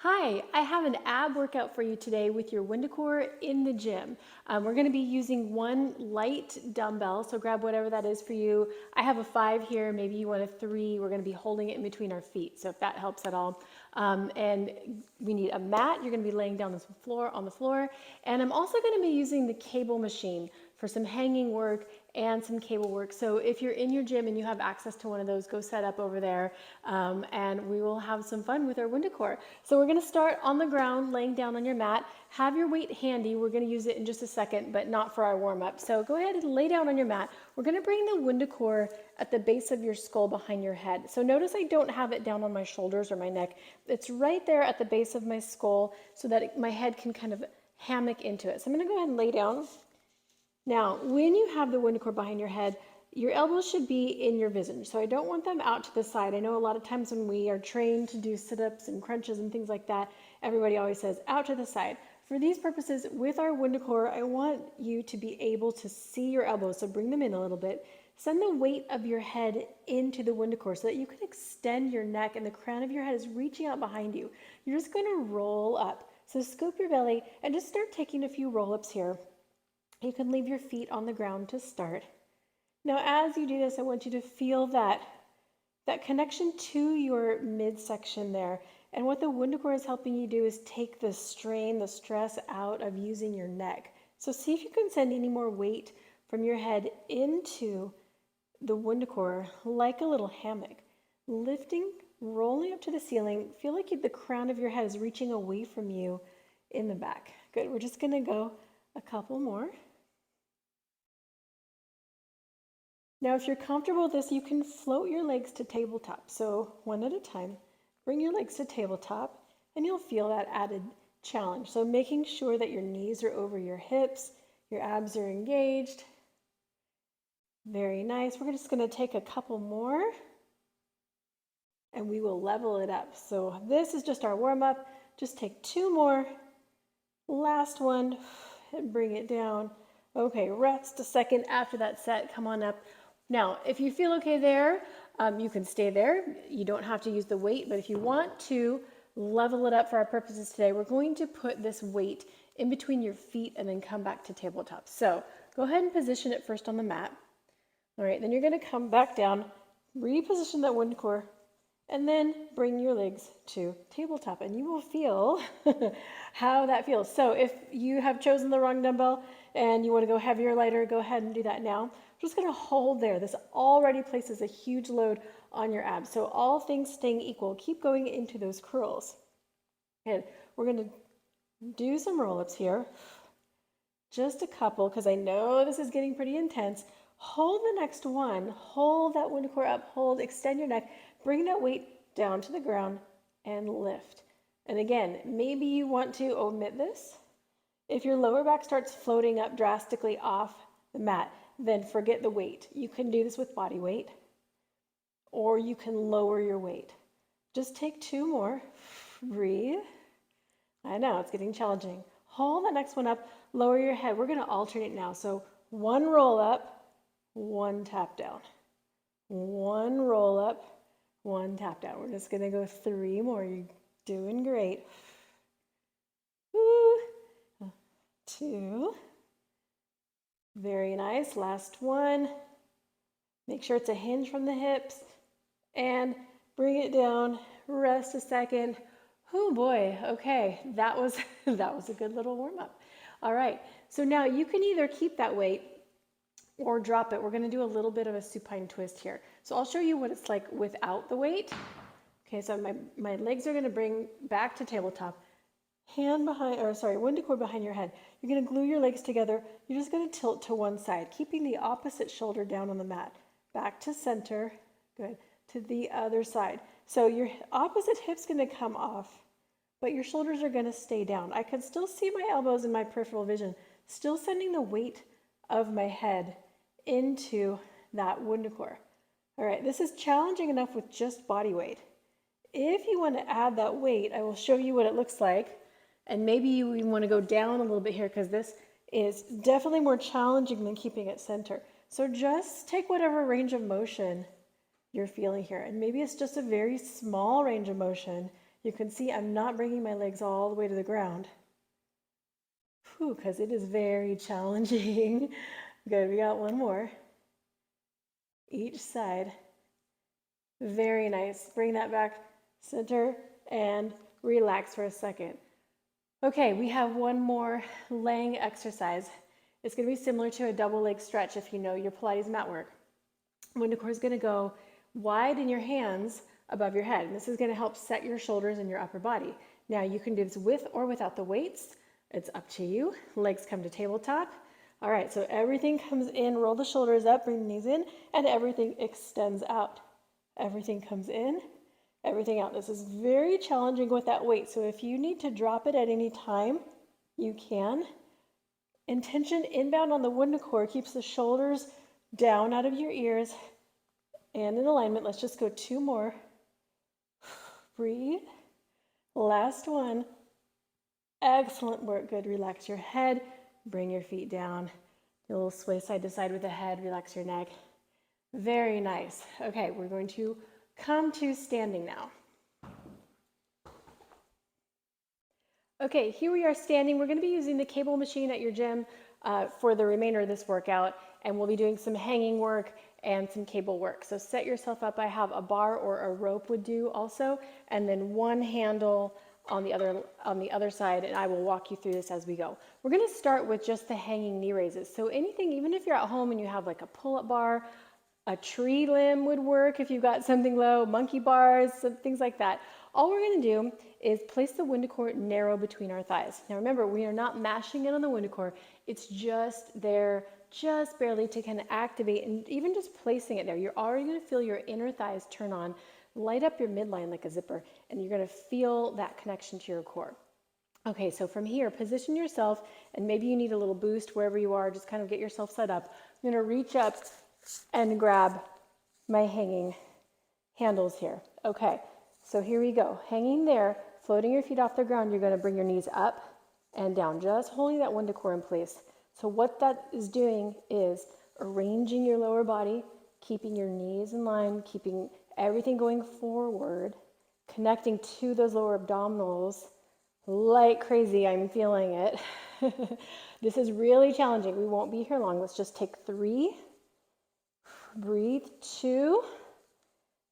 Hi, I have an ab workout for you today with your WundaCore in the gym. We're going to be using one light dumbbell, so grab whatever that is for you. I have a 5 here, maybe you want a 3. We're going to be holding it in between our feet, so if that helps at all. And we need a mat. You're going to be laying down on the floor. And I'm also going to be using the cable machine for some hanging work and some cable work. So if you're in your gym and you have access to one of those, go set up over there, and we will have some fun with our WundaCore. So we're going to start on the ground, laying down on your mat. Have your weight handy. We're going to use it in just a second, but not for our warm-up. So go ahead and lay down on your mat. We're going to bring the WundaCore at the base of your skull behind your head. So notice I don't have it down on my shoulders or my neck. It's right there at the base of my skull so that my head can kind of hammock into it. So I'm going to go ahead and lay down. Now, when you have the WundaCore behind your head, your elbows should be in your vision. So I don't want them out to the side. I know a lot of times when we are trained to do sit-ups and crunches and things like that, everybody always says out to the side. For these purposes, with our WundaCore, I want you to be able to see your elbows. So bring them in a little bit. Send the weight of your head into the WundaCore so that you can extend your neck and the crown of your head is reaching out behind you. You're just going to roll up. So scoop your belly and just start taking a few roll-ups here. You can leave your feet on the ground to start. Now, as you do this, I want you to feel that connection to your midsection there. And what the WundaCore is helping you do is take the strain, the stress out of using your neck. So see if you can send any more weight from your head into the WundaCore like a little hammock. Lifting, rolling up to the ceiling. Feel like the crown of your head is reaching away from you in the back. Good. We're just going to go a couple more. Now, if you're comfortable with this, you can float your legs to tabletop. So one at a time, bring your legs to tabletop, and you'll feel that added challenge. So making sure that your knees are over your hips, your abs are engaged. Very nice. We're just going to take a couple more, and we will level it up. So this is just our warm-up. Just take 2 more. Last one, and bring it down. Okay, rest a second after that set. Come on up. Now, if you feel okay there, you can stay there. You don't have to use the weight, but if you want to level it up for our purposes today, we're going to put this weight in between your feet and then come back to tabletop. So go ahead and position it first on the mat. All right, then you're going to come back down, reposition that WundaCore, and then bring your legs to tabletop, and you will feel how that feels. So if you have chosen the wrong dumbbell and you want to go heavier or lighter, go ahead and do that now. I'm just going to hold there. This already places a huge load on your abs. So all things staying equal, keep going into those curls. And we're going to do some roll-ups here. Just a couple, because I know this is getting pretty intense. Hold the next one. Hold that WundaCore up. Hold, extend your neck. Bring that weight down to the ground and lift. And again, maybe you want to omit this. If your lower back starts floating up drastically off the mat, then forget the weight. You can do this with body weight, or you can lower your weight. Just take 2 more. Breathe. I know, it's getting challenging. Hold the next one up. Lower your head. We're going to alternate now. So 1 roll up, 1 tap down. 1 roll up, 1 tap down. We're just going to go 3 more. You're doing great. 2. Very nice. Last one. Make sure it's a hinge from the hips. And bring it down. Rest a second. Oh boy. Okay. That was a good little warm-up. All right. So now you can either keep that weight or drop it. We're going to do a little bit of a supine twist here. So I'll show you what it's like without the weight. Okay, so my legs are going to bring back to tabletop. WundaCore behind your head. You're going to glue your legs together. You're just going to tilt to one side, keeping the opposite shoulder down on the mat. Back to center. Good. To the other side. So your opposite hip's going to come off, but your shoulders are going to stay down. I can still see my elbows in my peripheral vision, still sending the weight of my head into that WundaCore. All right, this is challenging enough with just body weight. If you want to add that weight, I will show you what it looks like. And maybe you even want to go down a little bit here because this is definitely more challenging than keeping it center. So just take whatever range of motion you're feeling here. And maybe it's just a very small range of motion You can see I'm not bringing my legs all the way to the ground. Because it is very challenging. Good, we got one more. Each side. Very nice. Bring that back, center, and relax for a second. Okay, we have one more laying exercise. It's going to be similar to a double leg stretch if you know your Pilates mat work. WundaCore is going to go wide in your hands above your head. And this is going to help set your shoulders and your upper body. Now you can do this with or without the weights. It's up to you. Legs come to tabletop. All right, so everything comes in, roll the shoulders up, bring the knees in, and everything extends out. Everything comes in, everything out. This is very challenging with that weight. So if you need to drop it at any time, you can. Intention inbound on the WundaCore keeps the shoulders down out of your ears and in alignment. Let's just go 2 more. Breathe. Last one. Excellent work. Good. Relax your head. Bring your feet down. A little sway side to side with the head. Relax your neck. Very nice. Okay, we're going to come to standing now. Okay, here we are standing. We're going to be using the cable machine at your gym for the remainder of this workout, and we'll be doing some hanging work and some cable work. So set yourself up. I have a bar or a rope would do also, and then one handle on the other side, and I will walk you through this as we go. We're going to start with just the hanging knee raises. So anything, even if you're at home and you have like a pull-up bar, a tree limb would work if you've got something low, monkey bars, some things like that. All we're going to do is place the WundaCore narrow between our thighs. Now remember, we are not mashing it on the WundaCore. It's just there, just barely to kind of activate, and even just placing it there, you're already going to feel your inner thighs turn on, light up your midline like a zipper, and you're going to feel that connection to your core. Okay, so from here, position yourself, and maybe you need a little boost wherever you are, just kind of get yourself set up. I'm going to reach up and grab my hanging handles here. Okay, so here we go. Hanging there, floating your feet off the ground, you're going to bring your knees up and down, just holding that WundaCore in place. So what that is doing is arranging your lower body, keeping your knees in line, keeping everything going forward, connecting to those lower abdominals like crazy. I'm feeling it. This is really challenging. We won't be here long. Let's just take 3. Breathe. 2.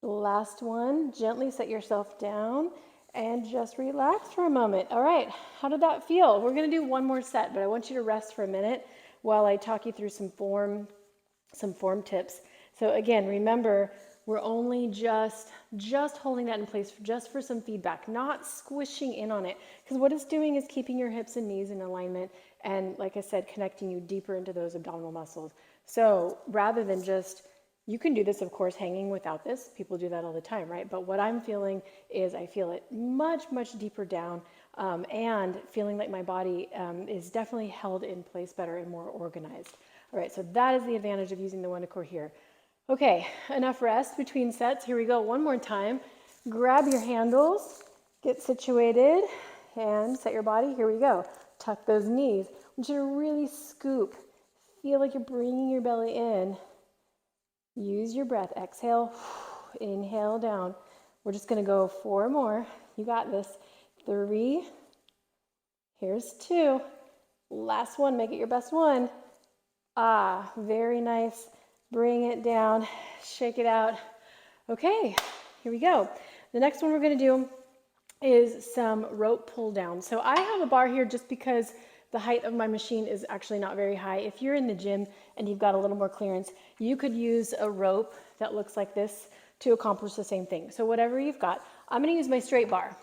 The last one. Gently set yourself down and just relax for a moment. All right. How did that feel? We're going to do one more set, but I want you to rest for a minute while I talk you through some form tips. So again, remember, we're only just holding that in place just for some feedback, not squishing in on it. Because what it's doing is keeping your hips and knees in alignment and, like I said, connecting you deeper into those abdominal muscles. So rather than just, you can do this, of course, hanging without this. People do that all the time, right? But what I'm feeling is I feel it much, much deeper down and feeling like my body is definitely held in place better and more organized. All right, so that is the advantage of using the WundaCore here. Okay, enough rest between sets. Here we go, one more time. Grab your handles, get situated, and set your body. Here we go. Tuck those knees. I want you to really scoop. Feel like you're bringing your belly in. Use your breath. Exhale, inhale down. We're just going to go 4 more. You got this. 3. Here's 2. Last one. Make it your best one. Ah, very nice. Bring it down, shake it out. Okay, here we go. The next one we're going to do is some rope pull down. So I have a bar here just because the height of my machine is actually not very high. If you're in the gym and you've got a little more clearance, you could use a rope that looks like this to accomplish the same thing. So whatever you've got, I'm going to use my straight bar.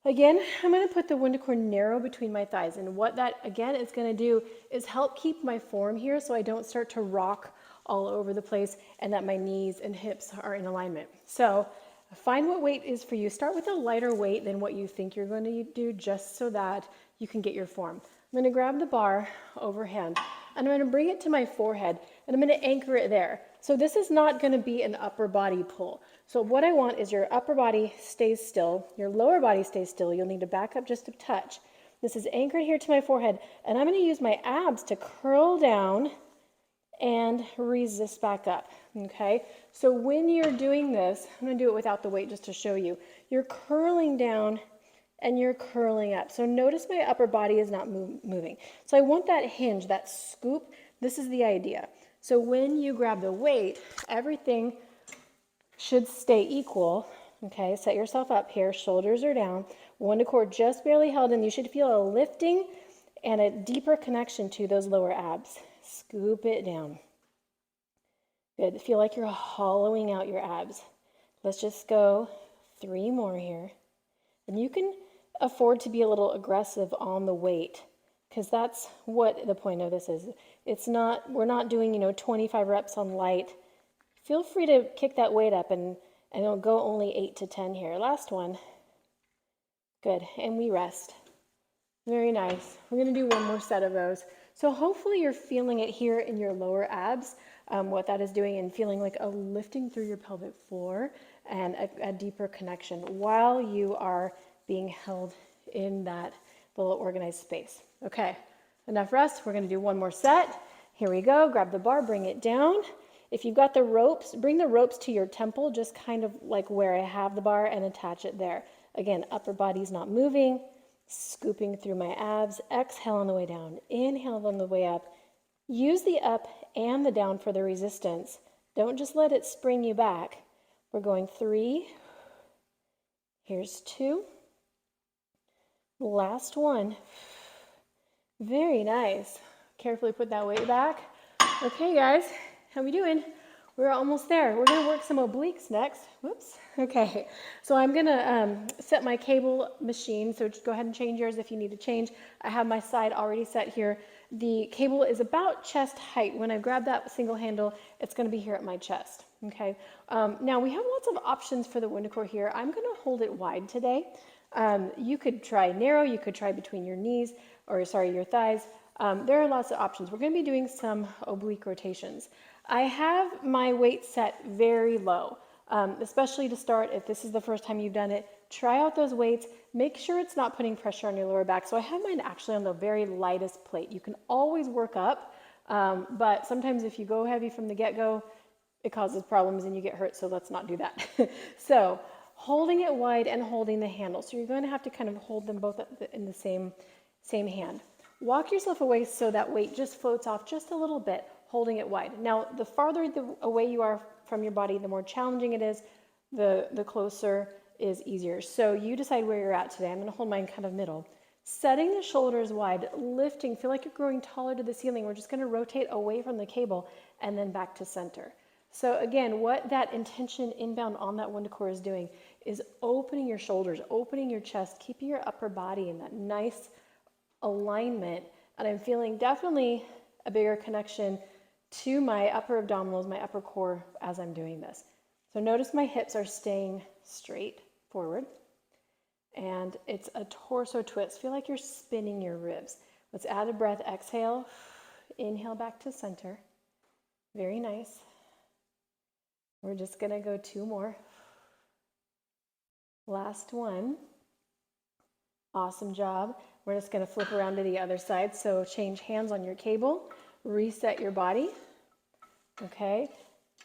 Again, I'm going to put the WundaCore narrow between my thighs. And what that, again, is going to do is help keep my form here so I don't start to rock all over the place and that my knees and hips are in alignment. So find what weight is for you. Start with a lighter weight than what you think you're going to do just so that you can get your form. I'm going to grab the bar overhand and I'm going to bring it to my forehead and I'm going to anchor it there. So this is not going to be an upper body pull. So what I want is your upper body stays still, your lower body stays still. You'll need to back up just a touch. This is anchored here to my forehead and I'm going to use my abs to curl down and resist back up, okay? So when you're doing this, I'm gonna do it without the weight just to show you. You're curling down and you're curling up. So notice my upper body is not moving. So I want that hinge, that scoop. This is the idea. So when you grab the weight, everything should stay equal, okay? Set yourself up here, shoulders are down, WundaCore just barely held in. You should feel a lifting and a deeper connection to those lower abs. Scoop it down. Good. Feel like you're hollowing out your abs. Let's just go 3 more here. And you can afford to be a little aggressive on the weight because that's what the point of this is. It's not, we're not doing, 25 reps on light. Feel free to kick that weight up and it'll go only 8 to 10 here. Last one. Good. And we rest. Very nice. We're going to do one more set of those. So hopefully you're feeling it here in your lower abs, what that is doing, and feeling like a lifting through your pelvic floor and a deeper connection while you are being held in that little organized space. Okay, enough rest. We're going to do one more set. Here we go. Grab the bar, bring it down. If you've got the ropes, bring the ropes to your temple, just kind of like where I have the bar, and attach it there. Again, upper body's not moving. Scooping through my abs. Exhale on the way down. Inhale on the way up. Use the up and the down for the resistance. Don't just let it spring you back. We're going 3. Here's 2. Last one. Very nice. Carefully put that weight back. Okay, guys, how we doing? We're almost there. We're going to work some obliques next. Whoops. Okay, so I'm going to set my cable machine. So just go ahead and change yours if you need to change. I have my side already set here. The cable is about chest height. When I grab that single handle, it's going to be here at my chest. Okay. Now we have lots of options for the WundaCore here. I'm going to hold it wide today. You could try narrow. You could try between your knees, or sorry, your thighs. There are lots of options. We're going to be doing some oblique rotations. I have my weight set very low, especially to start. If this is the first time you've done it, try out those weights. Make sure it's not putting pressure on your lower back. So I have mine actually on the very lightest plate. You can always work up, but sometimes if you go heavy from the get-go, it causes problems and you get hurt, so let's not do that. So holding it wide and holding the handle. So you're going to have to kind of hold them both in the same hand. Walk yourself away so that weight just floats off just a little bit, holding it wide. Now, the farther away you are from your body, the more challenging it is, the closer is easier. So you decide where you're at today. I'm going to hold mine kind of middle. Setting the shoulders wide, lifting, feel like you're growing taller to the ceiling. We're just going to rotate away from the cable and then back to center. So again, what that intention inbound on that WundaCore is doing is opening your shoulders, opening your chest, keeping your upper body in that nice alignment. And I'm feeling definitely a bigger connection to my upper abdominals, my upper core as I'm doing this. So notice my hips are staying straight forward. And it's a torso twist. Feel like you're spinning your ribs. Let's add a breath. Exhale. Inhale back to center. Very nice. We're just going to go 2 more. Last one. Awesome job. We're just going to flip around to the other side. So change hands on your cable. Reset your body. Okay.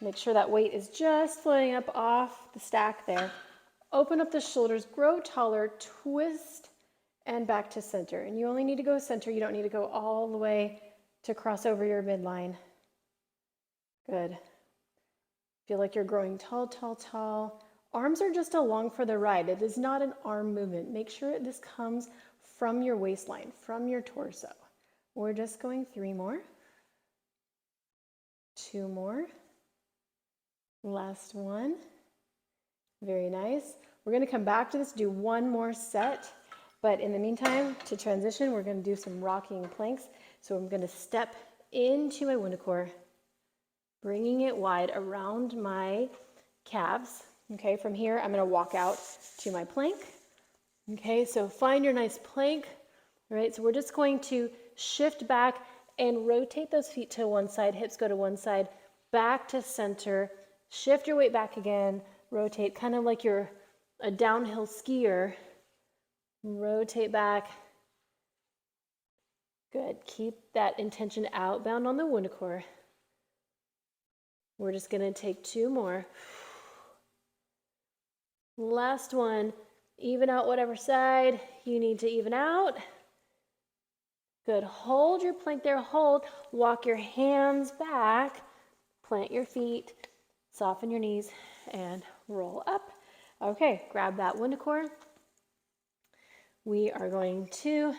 Make sure that weight is just floating up off the stack there. Open up the shoulders, grow taller, twist, and back to center. And you only need to go center. You don't need to go all the way to cross over your midline. Good. Feel like you're growing tall, tall, tall. Arms are just along for the ride. It is not an arm movement. Make sure this comes from your waistline, from your torso. We're just going 3 more. 2 more. Last one. Very nice. We're going to come back to this, do 1 more set. But in the meantime, to transition, we're going to do some rocking planks. So I'm going to step into my WundaCore, bringing it wide around my calves. Okay, from here, I'm going to walk out to my plank. Okay, so find your nice plank. All right, so we're just going to shift back and rotate those feet to one side. Hips go to one side, back to center. Shift your weight back again. Rotate, kind of like you're a downhill skier. Rotate back. Good. Keep that intention outbound on the WundaCore. We're just going to take 2 more. Last one. Even out whatever side you need to even out. Good. Hold your plank there. Hold. Walk your hands back. Plant your feet. Soften your knees and roll up. Okay, grab that WundaCore. We are going to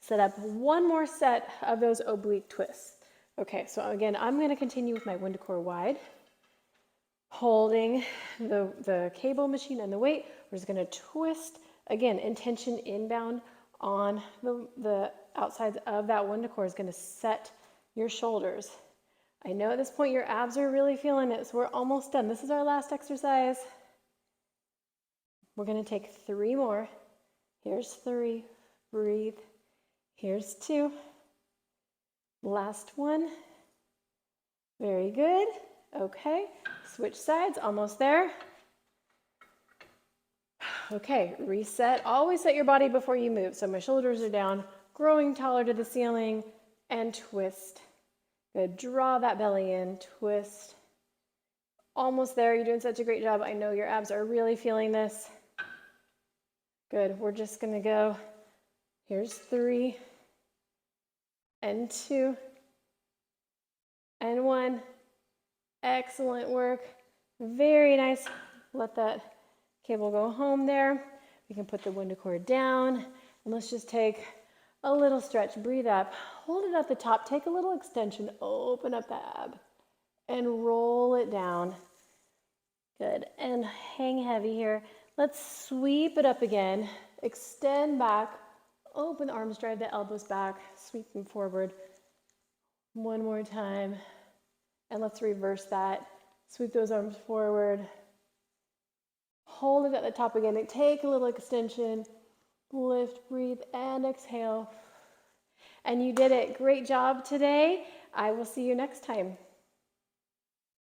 set up one more set of those oblique twists. Okay, so again, I'm going to continue with my WundaCore wide. Holding the cable machine and the weight, we're just going to twist. Again, intention inbound on the outsides of that WundaCore is going to set your shoulders. I know at this point your abs are really feeling it, so we're almost done. This is our last exercise. We're going to take 3 more. Here's 3. Breathe. Here's 2. Last one. Very good. Okay, switch sides, almost there. Okay, reset. Always set your body before you move. So my shoulders are down, growing taller to the ceiling, and twist. Good, draw that belly in, twist. Almost there, you're doing such a great job. I know your abs are really feeling this. Good, we're just gonna go. Here's 3, and 2, and 1. Excellent work. Very nice. Let that cable go home there. We can put the WundaCore down, and let's just take a little stretch. Breathe up. Hold it at the top. Take a little extension. Open up the ab and roll it down. Good. And hang heavy here. Let's sweep it up again. Extend back. Open the arms. Drive the elbows back. Sweep them forward. One more time. And let's reverse that. Sweep those arms forward. Hold it at the top again. Take a little extension. Lift, breathe, and exhale. And you did it. Great job today. I will see you next time.